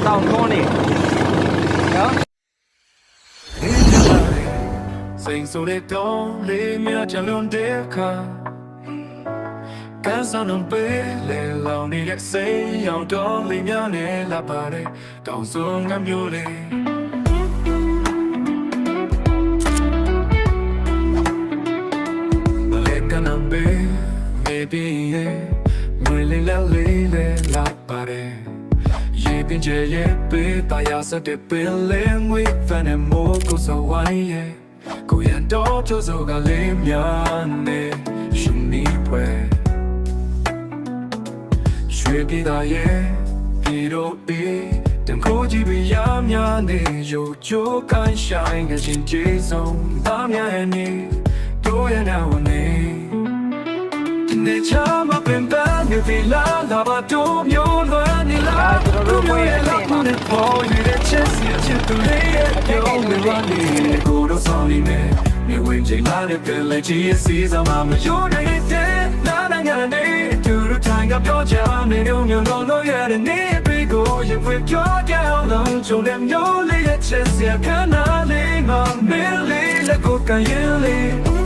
တောင်တွန်းနေနော်စိန်ဆိုတဲ့တောင်းလေးများချလွန်တဲ့အခါကန်းစားလုံးပေးလေလောင်နေတဲ့စိန်ရောင်တောင်းလေးများနဲ့လာပါတယ်တောင်စုံကမျိုးလေးလေကနံဘေးမေဘီရဲ့ငွေလေးလေးလာပါတယ်ရေပင်ကျရဲ့ပေးတရားစတဲ့ပင်လေးငွေဖန်နဲ့မိုးကိုစောဝိုင်းရဲ့ကိုရတော့ကြိုးစိုးကလေးများနဲ့ရှင်နေပွဲရွှေပြည်သားရဲ့ပြည်တော်ပြည်တန်ခိုးကြည့်ပြီးရများနေရုပ်ချိုးကိုင်းဆိုင်ကချင်းကျေးဆုံးသားများရဲ့နေတို့ရဲ့နာဝန်နေနေချာမပင်ပန်းနေပြီလားလာပါတို့မျိုးလွမ်းနေလားတို့မျိုးရဲ့လောက်နဲ့ပေါ်နေတဲ့ချက်စီချစ်သူလေးရဲ့ပြောင်းနေပါနေကိုတော့ဆောင်နေမယ်မြေဝင်ချိန်လာတဲ့ပြန်လဲချီရဲ့စီးစားမှမယိုနေတဲ့နာနာညာနေသူတို့ထိုင်ကပြောချင်နေမျိုးမျိုးလုံးရဲ့နေပြီးကိုရင်ဖွင့်ပြောကြအောင်လုံးချုံတဲ့မျိုးလေးရဲ့ချက်စီခဏလေးမှမင်းလေးလက်ကိုကန်ရင်လေး